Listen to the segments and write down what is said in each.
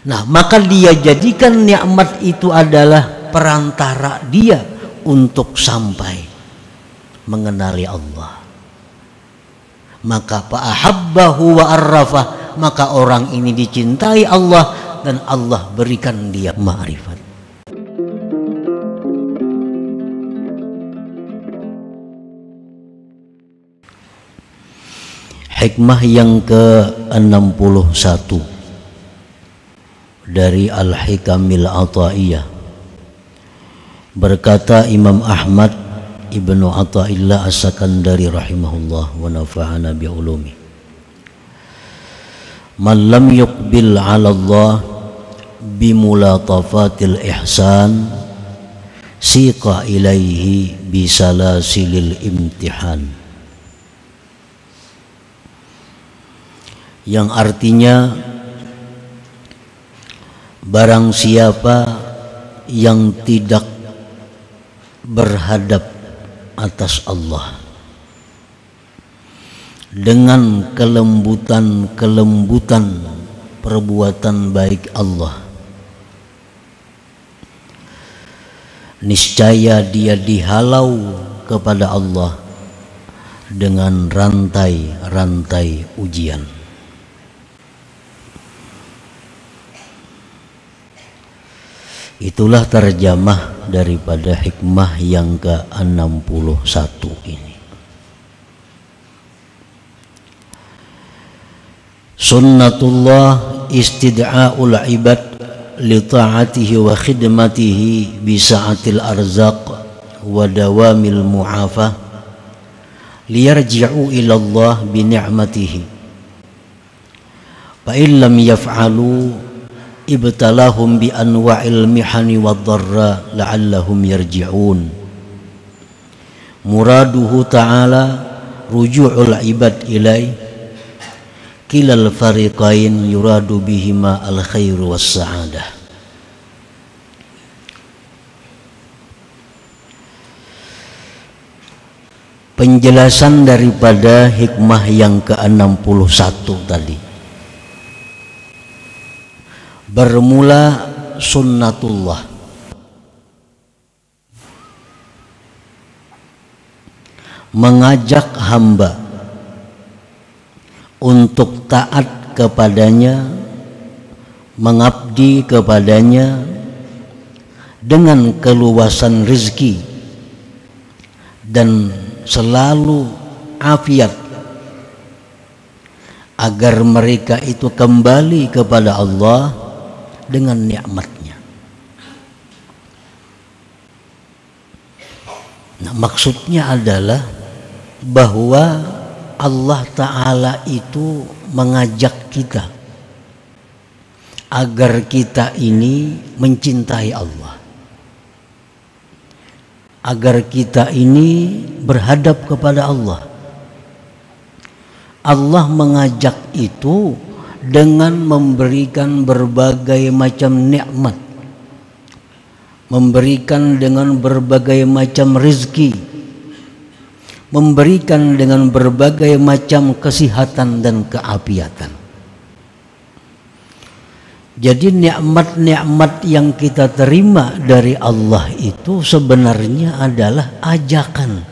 Nah, maka dia jadikan nikmat itu adalah perantara dia untuk sampai mengenali Allah. Maka fa'ahabbahu wa arrafah, maka orang ini dicintai Allah dan Allah berikan dia ma'rifat. Hikmah yang ke-61 dari Al-Hikamil Ata'iyah, berkata Imam Ahmad Ibnu Athaillah As-Sakandari rahimahullah wa nafa'ana bi ulumi, man lam yuqbil 'ala Allah bi mulatafatil ihsan siqa ilaihi bi salasilil imtihan, yang artinya barang siapa yang tidak berhadap atas Allah dengan kelembutan perbuatan baik Allah, niscaya dia dihalau kepada Allah dengan rantai-rantai ujian. Itulah terjemah daripada hikmah yang ke-61 ini. Sunnatullah istid'a'ul ibad li ta'atihi wa khidmatihi bi sa'atil arzaq wa dawamil mu'afah liyarji'u ila Allah bi ni'matihi fa illam yaf'alu ibtalahum bi anwa'il mihani wad-dharra la'allahum yarji'un. Muraduhu ta'ala ruju'ul ibad ilai kilal fariqain yuradu bihima al-khairu was-sa'adah. Penjelasan daripada hikmah yang ke-61 tadi, bermula sunnatullah, mengajak hamba untuk taat kepadanya, mengabdi kepadanya dengan keluasan rezeki dan selalu afiat, agar mereka itu kembali kepada Allah dengan nikmatnya. Nah, maksudnya adalah bahwa Allah Ta'ala itu mengajak kita agar kita ini mencintai Allah, agar kita ini berhadap kepada Allah. Allah mengajak itu dengan memberikan berbagai macam nikmat, memberikan dengan berbagai macam rezeki, memberikan dengan berbagai macam kesehatan dan keapiatan. Jadi nikmat-nikmat yang kita terima dari Allah itu sebenarnya adalah ajakan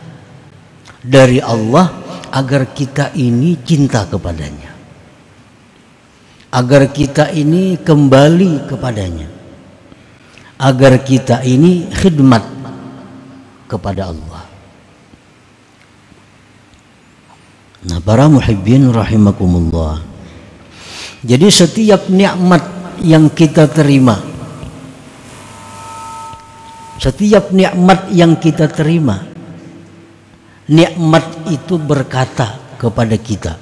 dari Allah agar kita ini cinta kepadanya, agar kita ini kembali kepadanya, agar kita ini khidmat kepada Allah. Nah, para muhibbin rahimakumullah, jadi setiap nikmat yang kita terima, setiap nikmat yang kita terima, nikmat itu berkata kepada kita,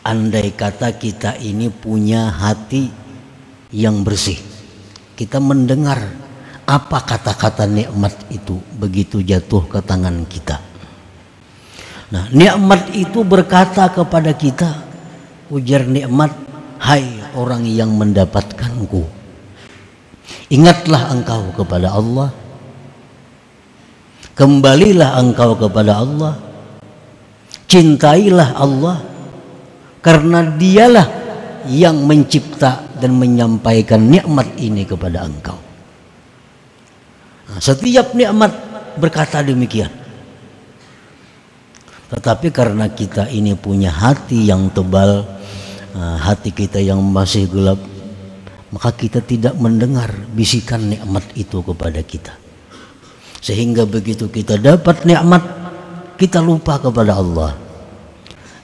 andai kata kita ini punya hati yang bersih, kita mendengar apa kata-kata nikmat itu begitu jatuh ke tangan kita. Nah, nikmat itu berkata kepada kita, ujar nikmat, hai orang yang mendapatkanku, ingatlah engkau kepada Allah, kembalilah engkau kepada Allah, cintailah Allah, karena dialah yang mencipta dan menyampaikan nikmat ini kepada engkau. Nah, setiap nikmat berkata demikian. Tetapi karena kita ini punya hati yang tebal, hati kita yang masih gelap, maka kita tidak mendengar bisikan nikmat itu kepada kita. Sehingga begitu kita dapat nikmat, kita lupa kepada Allah.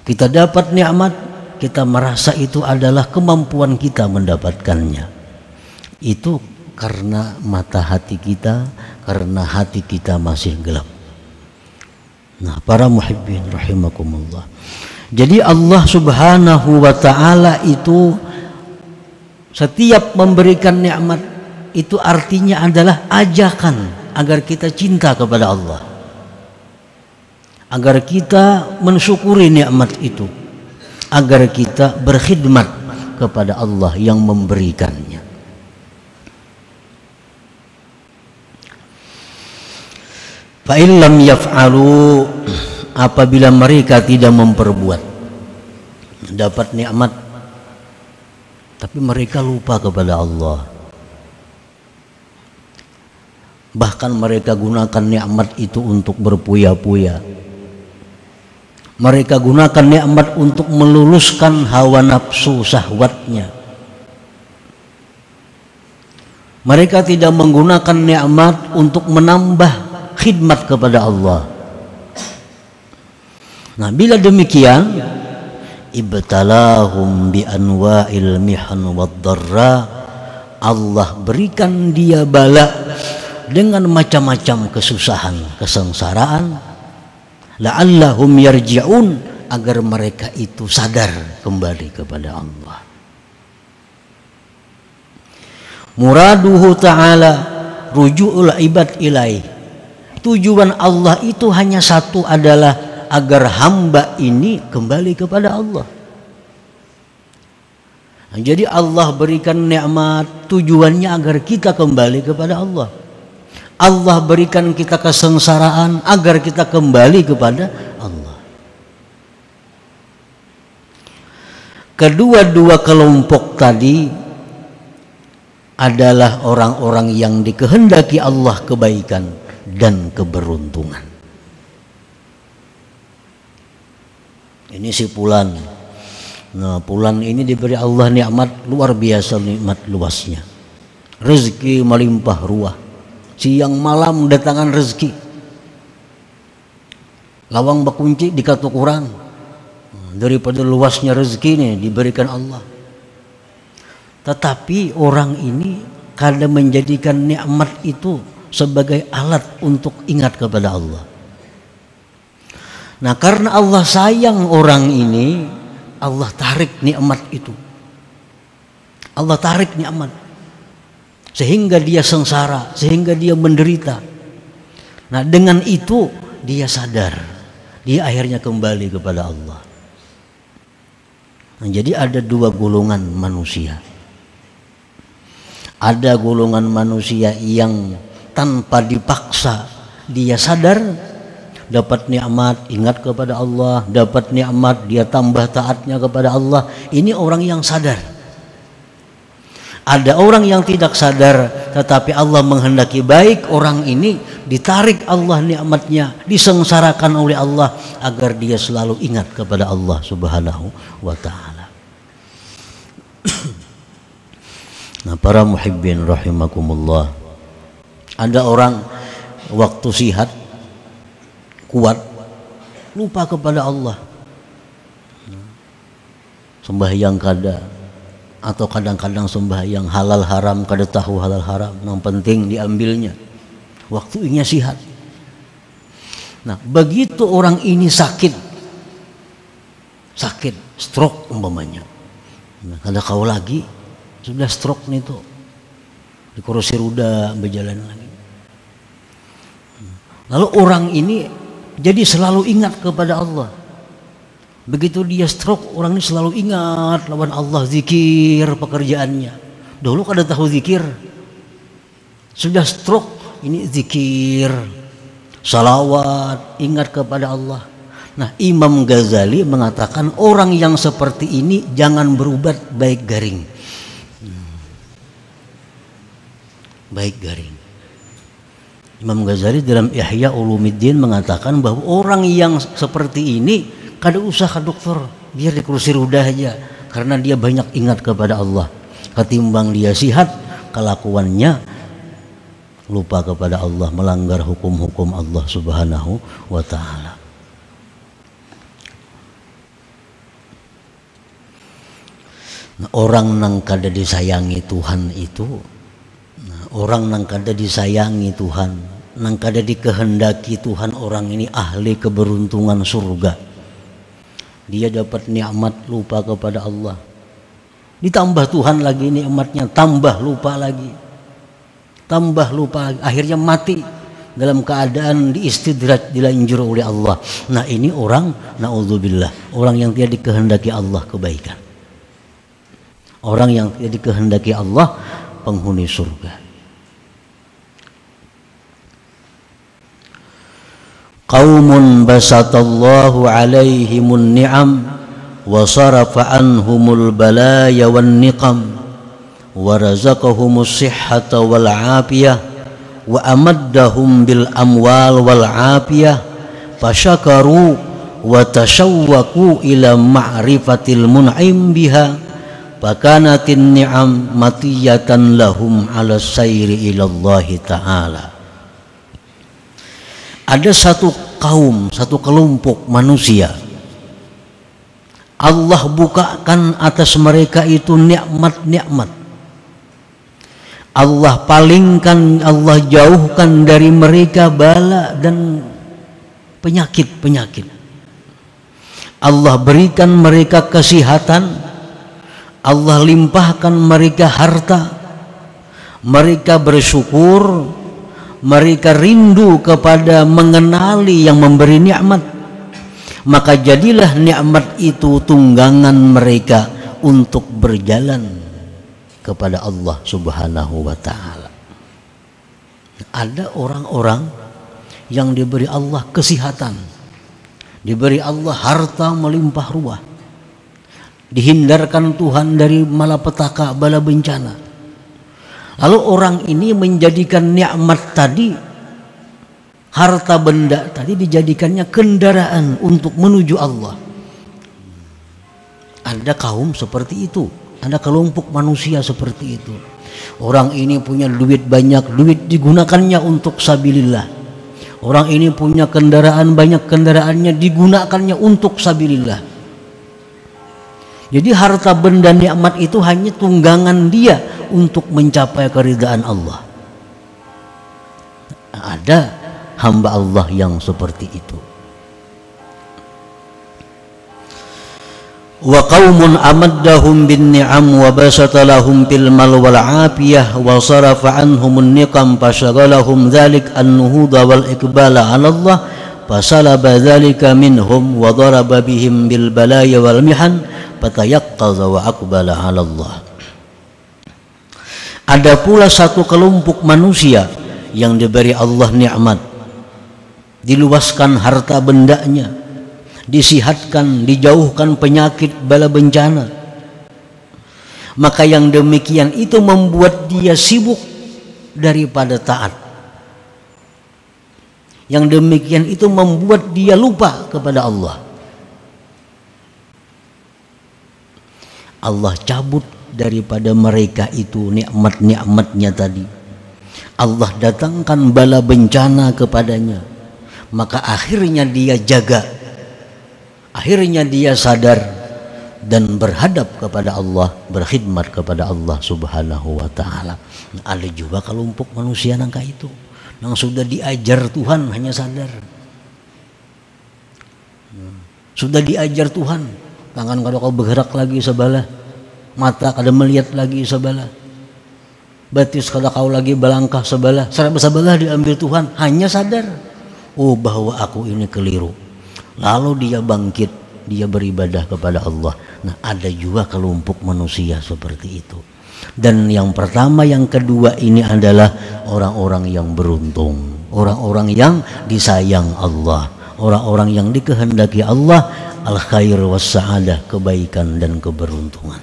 Kita dapat nikmat, kita merasa itu adalah kemampuan kita mendapatkannya. Itu karena mata hati kita, karena hati kita masih gelap. Nah, para muhibbin rahimakumullah. Jadi Allah Subhanahu wa ta'ala itu setiap memberikan nikmat itu artinya adalah ajakan agar kita cinta kepada Allah, agar kita mensyukuri nikmat itu, agar kita berkhidmat kepada Allah yang memberikannya. Fa illam yaf'alu, apabila mereka tidak memperbuat, dapat nikmat tapi mereka lupa kepada Allah, bahkan mereka gunakan nikmat itu untuk berpuya-puya, mereka gunakan nikmat untuk meluluskan hawa nafsu syahwatnya, mereka tidak menggunakan nikmat untuk menambah khidmat kepada Allah. Nah, bila demikian, ibtalahum bi anwa'il mihan wad darra, Allah berikan dia bala dengan macam-macam kesusahan, kesengsaraan, la'allahum yarji'un, agar mereka itu sadar kembali kepada Allah. Muraduhu ta'ala ruju'ul ibad ilaih, tujuan Allah itu hanya satu, adalah agar hamba ini kembali kepada Allah. Nah, jadi Allah berikan nikmat tujuannya agar kita kembali kepada Allah. Allah berikan kita kesengsaraan agar kita kembali kepada Allah. Kedua-dua kelompok tadi adalah orang-orang yang dikehendaki Allah kebaikan dan keberuntungan. Ini si Fulan. Nah, Fulan ini diberi Allah nikmat luar biasa, nikmat luasnya. Rezeki melimpah ruah. Siang malam mendatangkan rezeki. Lawang bakunci dikatu kurang. Daripada luasnya rezeki ini diberikan Allah. Tetapi orang ini kadang menjadikan nikmat itu sebagai alat untuk ingat kepada Allah. Nah, karena Allah sayang orang ini, Allah tarik nikmat itu. Allah tarik nikmat sehingga dia sengsara, sehingga dia menderita. Nah, dengan itu dia sadar, dia akhirnya kembali kepada Allah. Nah, jadi ada dua golongan manusia. Ada golongan manusia yang tanpa dipaksa dia sadar, dapat nikmat ingat kepada Allah, dapat nikmat dia tambah taatnya kepada Allah. Ini orang yang sadar. Ada orang yang tidak sadar, tetapi Allah menghendaki baik, orang ini ditarik Allah nikmatnya, disengsarakan oleh Allah agar dia selalu ingat kepada Allah Subhanahu wa ta'ala. Nah, para muhibbin rahimakumullah, ada orang waktu sihat kuat lupa kepada Allah, sembahyang kada, atau kadang-kadang sembahyang halal haram kada tahu halal haram, yang penting diambilnya waktunya sihat. Nah, begitu orang ini sakit stroke umpamanya, nah, kada kau lagi sudah stroke nih tuh, di kursi roda berjalan lagi. Lalu orang ini jadi selalu ingat kepada Allah. Begitu dia stroke, orang ini selalu ingat lawan Allah, zikir pekerjaannya. Dulu kada tahu zikir, sudah stroke ini zikir, salawat, ingat kepada Allah. Nah, Imam Ghazali mengatakan orang yang seperti ini jangan berubat baik garing. baik garing. Imam Ghazali dalam Ihya Ulumuddin mengatakan bahwa orang yang seperti ini kada usah ke dokter, biar di kursi roda aja, karena dia banyak ingat kepada Allah. Ketimbang dia sihat, kelakuannya lupa kepada Allah, melanggar hukum-hukum Allah Subhanahu wa ta'ala. Nah, orang nang kada disayangi Tuhan itu, orang nang kada disayangi Tuhan, nang kada dikehendaki Tuhan, orang ini ahli keberuntungan surga. Dia dapat nikmat lupa kepada Allah, ditambah Tuhan lagi nikmatnya, tambah lupa lagi, tambah lupa lagi, akhirnya mati dalam keadaan diistidraj, dilanjur oleh Allah. Nah ini orang, naudzubillah, orang yang tidak dikehendaki Allah kebaikan, orang yang tidak dikehendaki Allah penghuni surga. Qaumun basatallahu alaihimun ni'am wa sarafa anhumul balaya wan niqam wa razaqahumus sihhata wal afiyah wa amaddahum bil amwal wal afiyah fasyakaru wa tashawwaqu ila ma'rifatil mun'im biha fakanatin ni'am matiyatan lahum ala sayri ila Allah ta'ala. Ada satu kaum, satu kelompok manusia, Allah bukakan atas mereka itu nikmat-nikmat. Allah palingkan, Allah jauhkan dari mereka bala dan penyakit-penyakit. Allah berikan mereka kesehatan, Allah limpahkan mereka harta, mereka bersyukur, mereka rindu kepada mengenali yang memberi nikmat, maka jadilah nikmat itu tunggangan mereka untuk berjalan kepada Allah Subhanahu wa ta'ala. Ada orang-orang yang diberi Allah kesehatan, diberi Allah harta melimpah ruah, dihindarkan Tuhan dari malapetaka, bala bencana. Lalu orang ini menjadikan nikmat tadi, harta benda tadi, dijadikannya kendaraan untuk menuju Allah. Ada kaum seperti itu, ada kelompok manusia seperti itu. Orang ini punya duit banyak, duit digunakannya untuk sabilillah. Orang ini punya kendaraan banyak, kendaraannya digunakannya untuk sabilillah. Jadi harta benda nikmat itu hanya tunggangan dia untuk mencapai keridhaan Allah. Ada hamba Allah yang seperti itu. Wa qaumun amaddahum bin ni'am wa basata lahum bil mal wal afiyah wa sarafa anhumun niqam fashagalahum dzalik an-nuhuda wal iqbala 'ala Allah fasalaba dzalika minhum wa daraba bihim bil balaya wal mihan fatayaqqaza wa aqbala 'ala Allah. Ada pula satu kelompok manusia yang diberi Allah nikmat, diluaskan harta bendanya, disihatkan, dijauhkan penyakit bala bencana. Maka yang demikian itu membuat dia sibuk daripada taat. Yang demikian itu membuat dia lupa kepada Allah. Allah cabut daripada mereka itu nikmat-nikmatnya tadi. Allah datangkan bala bencana kepadanya. Maka akhirnya dia jaga, akhirnya dia sadar dan berhadap kepada Allah, berkhidmat kepada Allah Subhanahu wa ta'ala. Ada juga kelompok manusia nangka itu, yang sudah diajar Tuhan hanya sadar. Sudah diajar Tuhan, tangan kada kau bergerak lagi sebelah, mata kada melihat lagi sebelah, batis kada kau lagi balangkah sebelah, sebelah diambil Tuhan, hanya sadar, oh bahwa aku ini keliru. Lalu dia bangkit, dia beribadah kepada Allah. Nah, ada juga kelompok manusia seperti itu. Dan yang pertama, yang kedua ini adalah orang-orang yang beruntung, orang-orang yang disayang Allah, orang-orang yang dikehendaki Allah al-khair was sa'adah, kebaikan dan keberuntungan.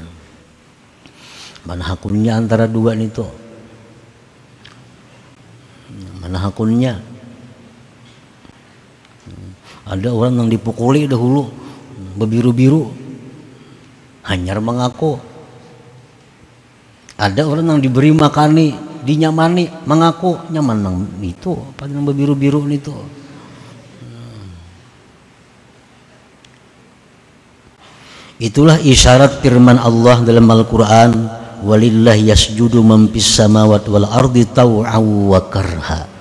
Mana hakumnya antara dua itu? karena hakunnya. Ada orang yang dipukuli dahulu berbiru-biru, hanyar mengaku. Ada orang yang diberi makani, dinyamani, mengaku nyaman nang itu apa yang berbiru-biru itu. Itulah isyarat firman Allah dalam Al-Quran, walillahi yasjudu man fis samawati wal ardi taw'an wa karha.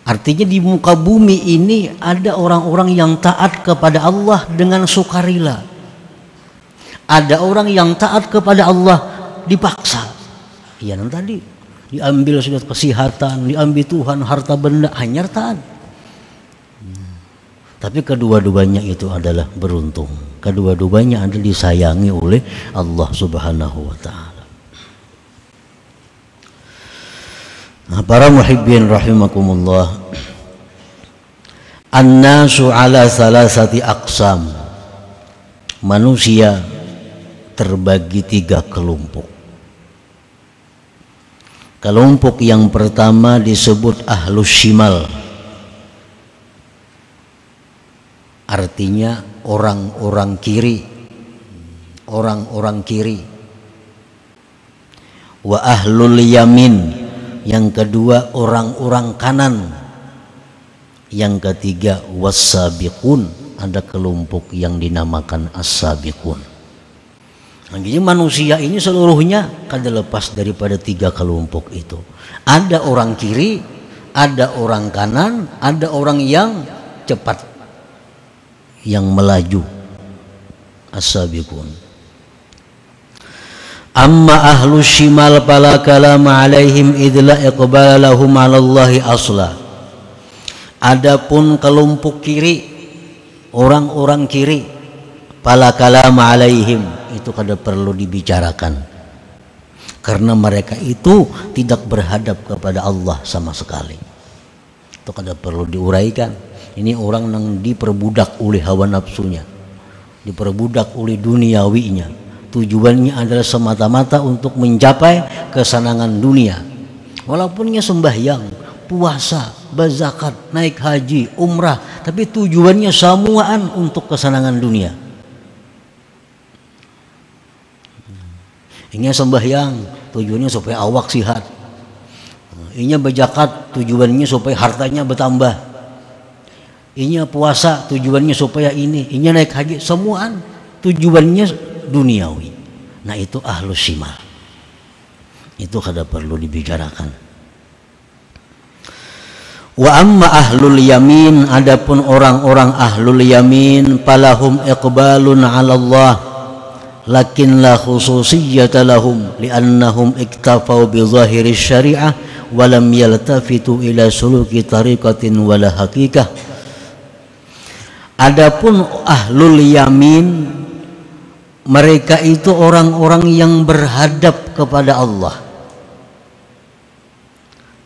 Artinya di muka bumi ini ada orang-orang yang taat kepada Allah dengan sukarela. Ada orang yang taat kepada Allah dipaksa. Ya yang tadi diambil sudah kesehatan, diambil Tuhan harta benda, hanya taat. Tapi kedua-duanya itu adalah beruntung. Kedua-duanya adalah disayangi oleh Allah Subhanahu wa ta'ala. Nah, para muhibbin rahimakumullah, an-nasu ala salasati aqsam. Manusia terbagi 3 kelompok. Kelompok yang pertama disebut ahlus shimal, artinya orang-orang kiri, orang-orang kiri. Wa ahlul yamin, yang kedua orang-orang kanan. Yang ketiga was-sabiqun, ada kelompok yang dinamakan as-sabiqun. Jadi manusia ini seluruhnya kada lepas daripada 3 kelompok itu. Ada orang kiri, ada orang kanan, ada orang yang cepat, yang melaju, as-sabiqun. Amma ahlu shimal fala kalama alaihim idla iqbala lahum 'ala Allahi asla. Adapun kelompok kiri, orang-orang kiri, fala kalama alaihim, itu kada perlu dibicarakan, karena mereka itu tidak berhadap kepada Allah sama sekali. Itu kada perlu diuraikan. Ini orang yang diperbudak oleh hawa nafsunya, diperbudak oleh duniawinya. Tujuannya adalah semata-mata untuk mencapai kesenangan dunia. Walaupunnya sembahyang, puasa, berzakat, naik haji, umrah, tapi tujuannya semuaan untuk kesenangan dunia. Ini sembahyang, tujuannya supaya awak sihat. Ini berzakat, tujuannya supaya hartanya bertambah. Ini puasa, tujuannya supaya ini naik haji, semuaan tujuannya duniawi. Nah itu ahlus shimal, itu kada perlu dibicarakan. Wa amma ahlul yamin, adapun orang-orang ahlul yamin, falahum iqbalun 'ala Allah lakin la khususiyyata lahum li'annahum iktafau bi zahiri syari'ah wa lam yaltafitu ila suluki tariqatin wala haqiqah. Adapun ahlul yamin, mereka itu orang-orang yang berhadap kepada Allah,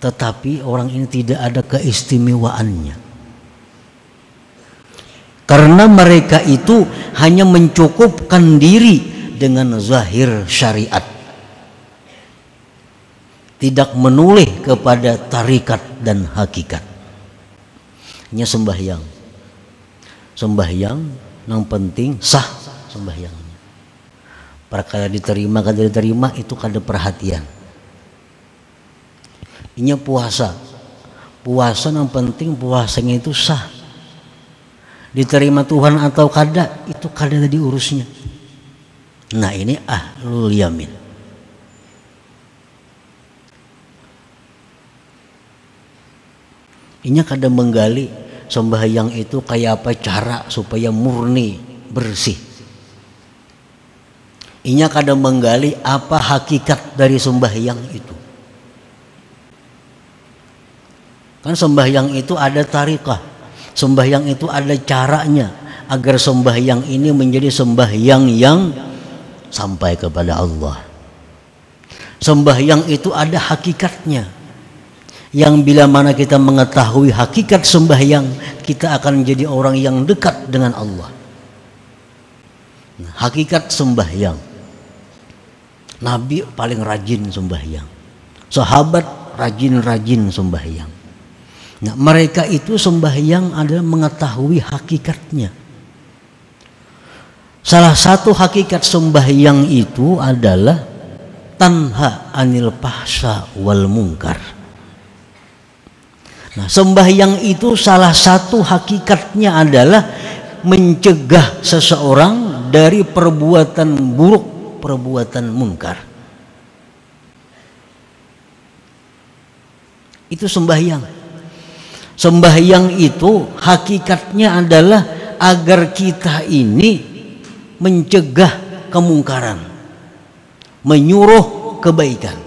tetapi orang ini tidak ada keistimewaannya, karena mereka itu hanya mencukupkan diri dengan zahir syariat, tidak menoleh kepada tarikat dan hakikat. Hanya sembahyang, yang penting sah sembahyang. Perkara diterima kada diterima itu kada perhatian. Ini puasa yang penting puasanya itu sah, diterima Tuhan atau kada itu kada diurusnya. Nah ini ahlul yamin. Ini kada menggali sembahyang itu kayak apa cara supaya murni bersih. Inya kadang menggali apa hakikat dari sembahyang itu. Kan sembahyang itu ada tarikah, sembahyang itu ada caranya agar sembahyang ini menjadi sembahyang yang sampai kepada Allah. Sembahyang itu ada hakikatnya, yang bila mana kita mengetahui hakikat sembahyang, kita akan menjadi orang yang dekat dengan Allah. Nah, hakikat sembahyang, Nabi paling rajin sembahyang, sahabat rajin-rajin sembahyang. Nah, mereka itu sembahyang adalah mengetahui hakikatnya. Salah satu hakikat sembahyang itu adalah tanha anil fahsya wal munkar. Nah, sembahyang itu salah satu hakikatnya adalah mencegah seseorang dari perbuatan buruk, perbuatan munkar. Itu sembahyang. Sembahyang itu hakikatnya adalah agar kita ini mencegah kemungkaran, menyuruh kebaikan.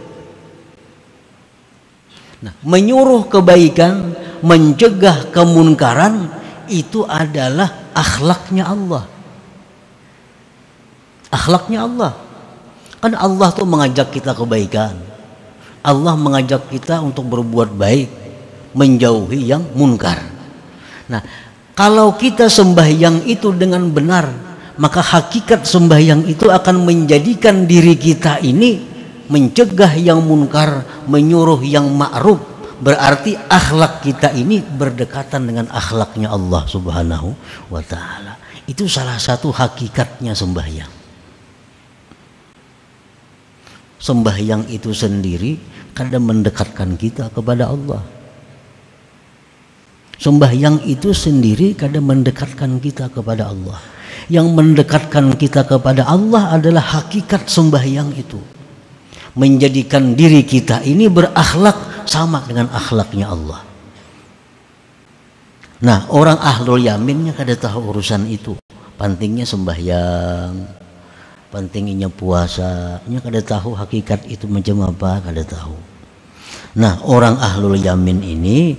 Nah, menyuruh kebaikan, mencegah kemunkaran itu adalah akhlaknya Allah. Akhlaknya Allah. Kan Allah tuh mengajak kita kebaikan. Allah mengajak kita untuk berbuat baik, menjauhi yang munkar. Nah, kalau kita sembahyang itu dengan benar, maka hakikat sembahyang itu akan menjadikan diri kita ini mencegah yang munkar, menyuruh yang ma'ruf. Berarti akhlak kita ini berdekatan dengan akhlaknya Allah Subhanahu wa ta'ala. Itu salah satu hakikatnya sembahyang. Sembahyang itu sendiri kadang mendekatkan kita kepada Allah. Sembahyang itu sendiri kadang mendekatkan kita kepada Allah. Yang mendekatkan kita kepada Allah adalah hakikat sembahyang itu. Menjadikan diri kita ini berakhlak sama dengan akhlaknya Allah. Nah, orang ahlul yaminnya kada tahu urusan itu. Pentingnya sembahyang, pentingnya puasa, nya kada tahu hakikat itu macam apa, kada tahu. Nah, orang ahlul yamin ini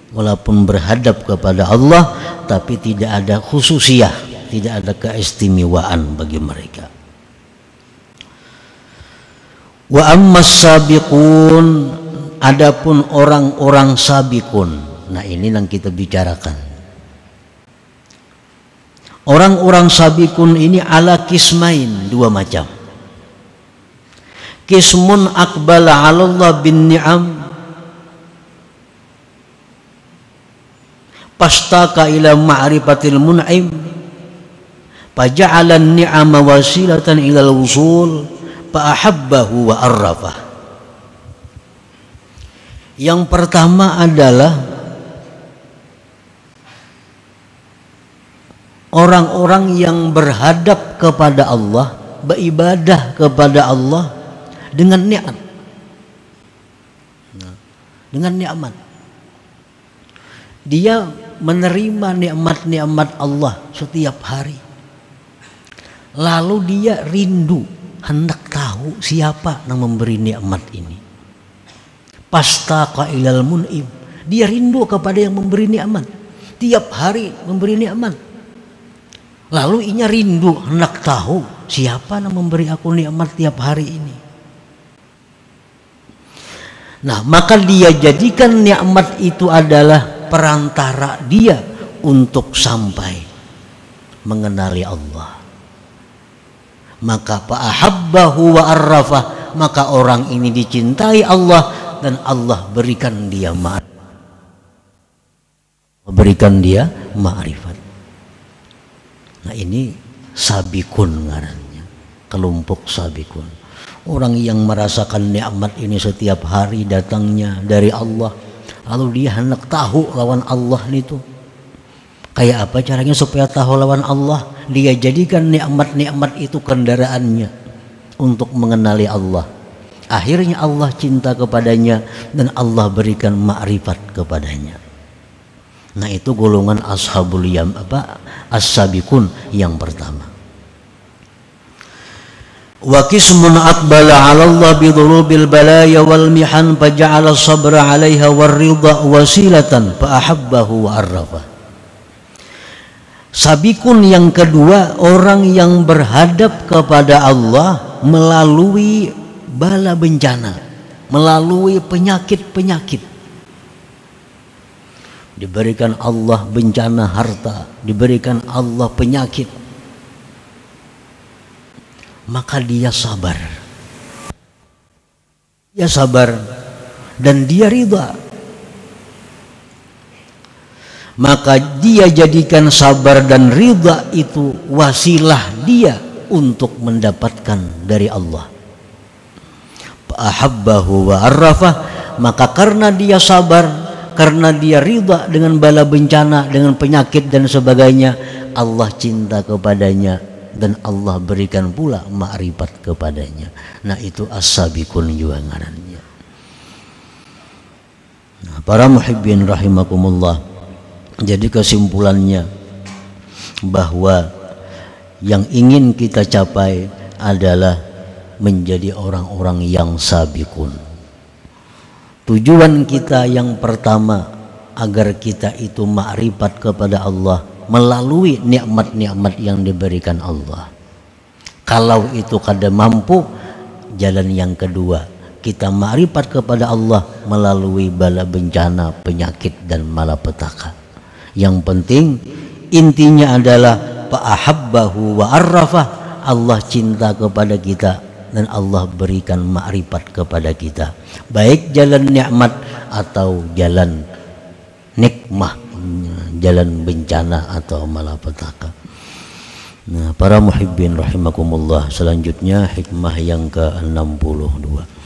walaupun berhadap kepada Allah, tapi tidak ada khususiyah, tidak ada keistimewaan bagi mereka. Wa ammas sabiqun, adapun orang-orang sabiqun. Nah, ini yang kita bicarakan. Orang-orang sabiqun ini ala kismain, dua macam. Kismun aqbala 'ala Allah bin ni'am pastaka ila ma'rifatil mun'im faja'ala an-ni'ama wasilatan ila al-wusul fa'ahabbahu wa arrafah. Yang pertama adalah orang-orang yang berhadap kepada Allah, beribadah kepada Allah dengan niat, dengan nikmat. Dia menerima nikmat-nikmat Allah setiap hari. Lalu dia rindu, hendak tahu siapa yang memberi nikmat ini. Pastaqa ilal mun'im, dia rindu kepada yang memberi nikmat, tiap hari memberi nikmat. Lalu inya rindu, hendak tahu siapa yang memberi aku nikmat tiap hari ini. Nah, maka dia jadikan nikmat itu adalah perantara dia untuk sampai mengenali Allah. Maka fa'ahabbahu wa arrafah, maka orang ini dicintai Allah dan Allah berikan dia ma'rifat. Nah, ini sabikun ngarannya, kelompok sabikun. Orang yang merasakan nikmat ini setiap hari datangnya dari Allah, lalu dia hendak tahu lawan Allah itu kayak apa caranya supaya tahu lawan Allah. Dia jadikan nikmat-nikmat itu kendaraannya untuk mengenali Allah. Akhirnya Allah cinta kepadanya dan Allah berikan ma'rifat kepadanya. Nah, itu golongan ashabul yam, as-sabiqun yang pertama. Wa qismun aqbala 'ala Allah bi dhurubil balaya wal mihan faja'ala sabra 'alaiha war ridha wasilatan fa ahabbahu wa arrafa. Sabikun yang kedua, orang yang berhadap kepada Allah melalui bala bencana, melalui penyakit-penyakit. Diberikan Allah bencana harta, diberikan Allah penyakit, maka dia sabar. Dia sabar dan dia ridha, maka dia jadikan sabar dan ridha itu wasilah dia untuk mendapatkan dari Allah. Ahabbahu wa arrafah, maka karena dia sabar, karena dia ridha dengan bala bencana, dengan penyakit dan sebagainya, Allah cinta kepadanya dan Allah berikan pula ma'rifat kepadanya. Nah, itu as-sabiqun juga ngarannya. Nah, para muhibbin rahimakumullah, jadi kesimpulannya bahwa yang ingin kita capai adalah menjadi orang-orang yang sabiqun. Tujuan kita yang pertama agar kita itu ma'rifat kepada Allah melalui nikmat-nikmat yang diberikan Allah. Kalau itu kada mampu, jalan yang kedua kita ma'rifat kepada Allah melalui bala bencana, penyakit dan malapetaka. Yang penting intinya adalah fa'ahabbahu wa arrafah, Allah cinta kepada kita dan Allah berikan ma'rifat kepada kita, baik jalan nikmat atau jalan nikmah, jalan bencana atau malapetaka. Nah, para muhibbin rahimakumullah, selanjutnya hikmah yang ke-62.